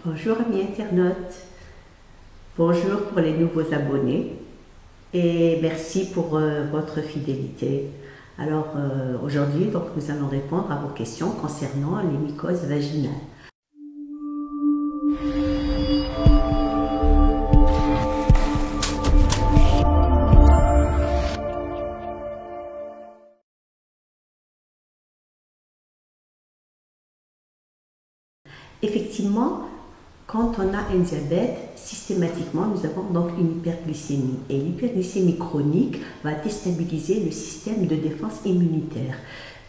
Bonjour amis internautes, bonjour pour les nouveaux abonnés et merci pour votre fidélité. Alors aujourd'hui nous allons répondre à vos questions concernant les mycoses vaginales. Effectivement, quand on a un diabète, systématiquement, nous avons donc une hyperglycémie. Et l'hyperglycémie chronique va déstabiliser le système de défense immunitaire.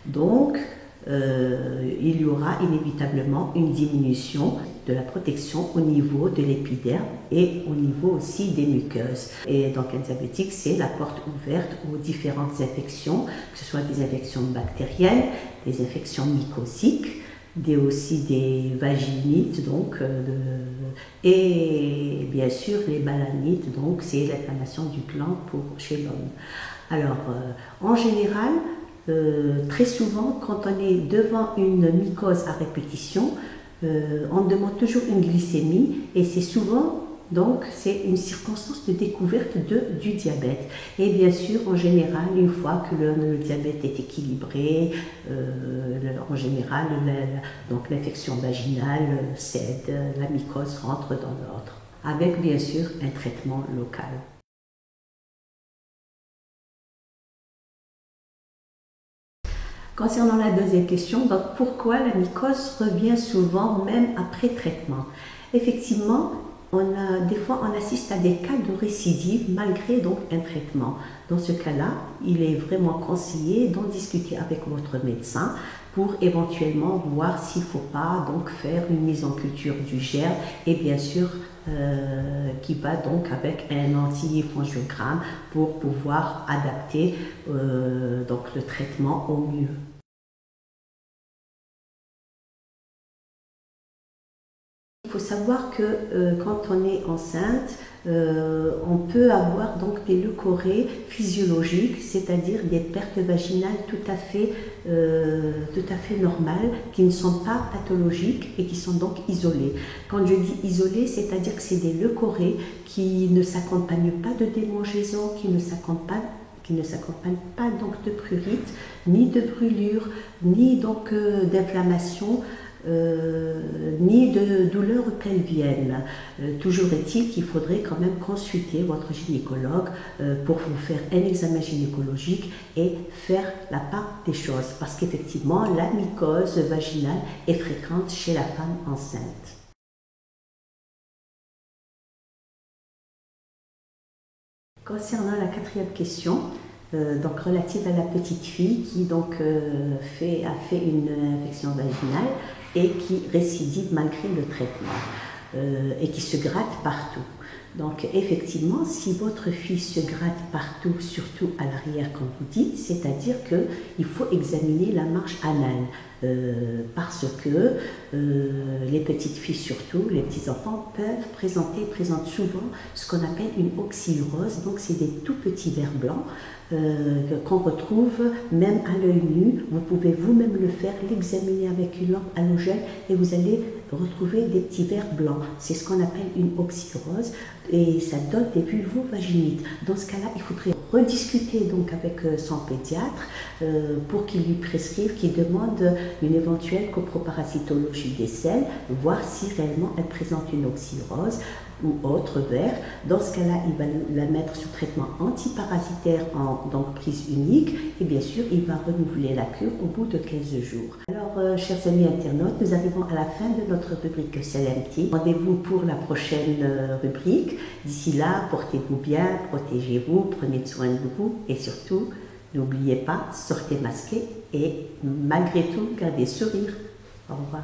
Donc, il y aura inévitablement une diminution de la protection au niveau de l'épiderme et au niveau aussi des muqueuses. Et donc un diabétique, c'est la porte ouverte aux différentes infections, que ce soit des infections bactériennes, des infections mycosiques, aussi des vaginites, et bien sûr les balanites, donc c'est l'inflammation du gland chez l'homme. Alors, en général, très souvent, quand on est devant une mycose à répétition, on demande toujours une glycémie et c'est souvent, donc, c'est une circonstance de découverte du diabète. Et bien sûr, en général, une fois que le diabète est équilibré, en général, l'infection vaginale cède, la mycose rentre dans l'ordre, avec bien sûr un traitement local. Concernant la deuxième question, donc pourquoi la mycose revient souvent même après traitement? Effectivement, des fois on assiste à des cas de récidive malgré donc un traitement. Dans ce cas-là, il est vraiment conseillé d'en discuter avec votre médecin pour éventuellement voir s'il ne faut pas donc faire une mise en culture du germe et bien sûr qui va donc avec un anti-angiogramme pour pouvoir adapter donc le traitement au mieux. Il faut savoir que quand on est enceinte, on peut avoir donc des leucorrhées physiologiques, c'est-à-dire des pertes vaginales tout à fait normales, qui ne sont pas pathologiques et qui sont donc isolées. Quand je dis isolées, c'est-à-dire que c'est des leucorrhées qui ne s'accompagnent pas de démangeaisons, qui ne s'accompagnent pas donc de prurite, ni de brûlure, ni donc d'inflammation, ni de douleurs pelviennes. Toujours est-il qu'il faudrait quand même consulter votre gynécologue pour vous faire un examen gynécologique et faire la part des choses, parce qu'effectivement la mycose vaginale est fréquente chez la femme enceinte. Concernant la quatrième question, donc relative à la petite fille qui donc a fait une infection vaginale et qui récidive malgré le traitement et qui se gratte partout. Donc effectivement, si votre fille se gratte partout, surtout à l'arrière comme vous dites, c'est-à-dire qu'il faut examiner la marge anale parce que les petites filles surtout, les petits enfants présentent souvent ce qu'on appelle une oxyurose, donc c'est des tout petits vers blancs qu'on retrouve même à l'œil nu. Vous pouvez vous-même le faire, l'examiner avec une lampe halogène et vous allez retrouver des petits vers blancs. C'est ce qu'on appelle une oxyurose et ça donne des vulvovaginites. Dans ce cas-là, il faudrait rediscuter donc avec son pédiatre pour qu'il lui prescrive, qu'il demande une éventuelle coproparasitologie des selles, voir si réellement elle présente une oxyurose ou autre vers. Dans ce cas-là, il va la mettre sous traitement antiparasitaire en donc prise unique et bien sûr, il va renouveler la cure au bout de 15 jours. Alors, chers amis internautes, nous arrivons à la fin de notre rubrique CLMT. Rendez-vous pour la prochaine rubrique. D'ici là, portez-vous bien, protégez-vous, prenez soin de vous et surtout, n'oubliez pas, sortez masqué et malgré tout, gardez sourire. Au revoir.